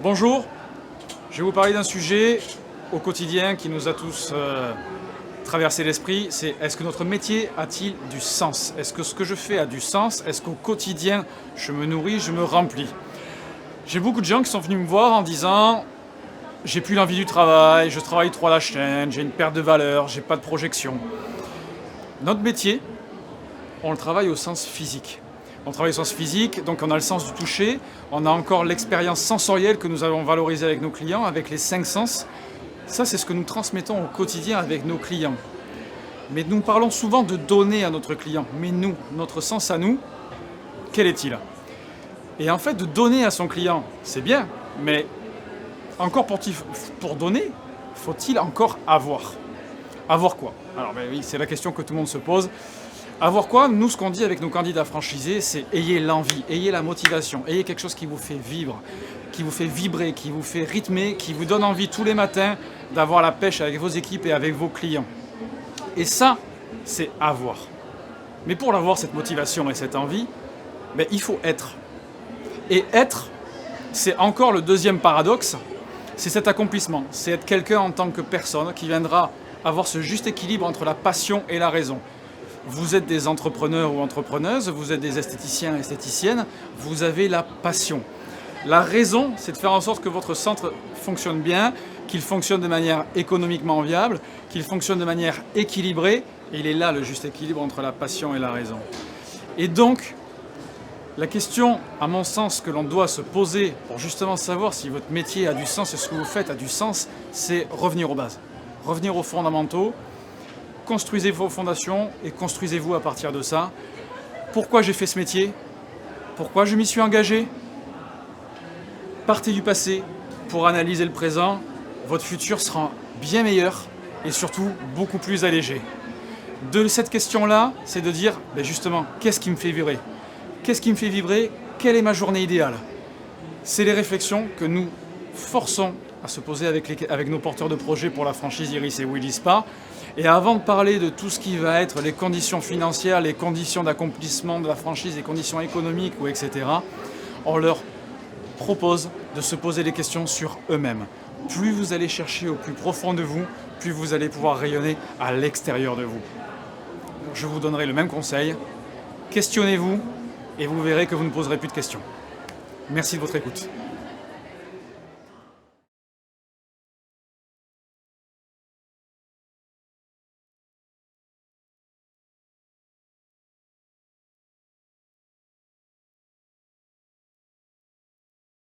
Bonjour, je vais vous parler d'un sujet au quotidien qui nous a tous traversé l'esprit, c'est est-ce que notre métier a-t-il du sens? Est-ce que ce que je fais a du sens? Est-ce qu'au quotidien, je me nourris, je me remplis? J'ai beaucoup de gens qui sont venus me voir en disant j'ai plus l'envie du travail, je travaille trop à la chaîne, j'ai une perte de valeur, j'ai pas de projection. Notre métier, on le travaille au sens physique. On travaille au sens physique, donc on a le sens du toucher, on a encore l'expérience sensorielle que nous allons valoriser avec nos clients, avec les 5 sens. Ça, c'est ce que nous transmettons au quotidien avec nos clients. Mais nous parlons souvent de donner à notre client. Mais nous, notre sens à nous, quel est-il? Et en fait, de donner à son client, c'est bien, mais encore pour donner, faut-il encore avoir? Avoir quoi? Alors ben oui, c'est la question que tout le monde se pose. Avoir quoi? Nous, ce qu'on dit avec nos candidats franchisés, c'est ayez l'envie, ayez la motivation, ayez quelque chose qui vous fait vivre, qui vous fait vibrer, qui vous fait rythmer, qui vous donne envie tous les matins d'avoir la pêche avec vos équipes et avec vos clients. Et ça, c'est avoir. Mais pour l'avoir, cette motivation et cette envie, ben, il faut être. Et être, c'est encore le deuxième paradoxe, c'est cet accomplissement. C'est être quelqu'un en tant que personne qui viendra avoir ce juste équilibre entre la passion et la raison. Vous êtes des entrepreneurs ou entrepreneuses, vous êtes des esthéticiens et esthéticiennes, vous avez la passion. La raison, c'est de faire en sorte que votre centre fonctionne bien, qu'il fonctionne de manière économiquement viable, qu'il fonctionne de manière équilibrée. Et il est là le juste équilibre entre la passion et la raison. Et donc, la question, à mon sens, que l'on doit se poser pour justement savoir si votre métier a du sens et ce que vous faites a du sens, c'est revenir aux bases, revenir aux fondamentaux. Construisez vos fondations et construisez-vous à partir de ça. Pourquoi j'ai fait ce métier? Pourquoi je m'y suis engagé? Partez du passé pour analyser le présent. Votre futur sera bien meilleur et surtout beaucoup plus allégé. De cette question-là, c'est de dire, ben justement, qu'est-ce qui me fait vibrer? Qu'est-ce qui me fait vibrer? Quelle est ma journée idéale? C'est les réflexions que nous forçons à se poser avec nos porteurs de projets pour la franchise Iris et Willy Spa. Et avant de parler de tout ce qui va être les conditions financières, les conditions d'accomplissement de la franchise, les conditions économiques, ou etc., on leur propose de se poser des questions sur eux-mêmes. Plus vous allez chercher au plus profond de vous, plus vous allez pouvoir rayonner à l'extérieur de vous. Je vous donnerai le même conseil. Questionnez-vous et vous verrez que vous ne poserez plus de questions. Merci de votre écoute.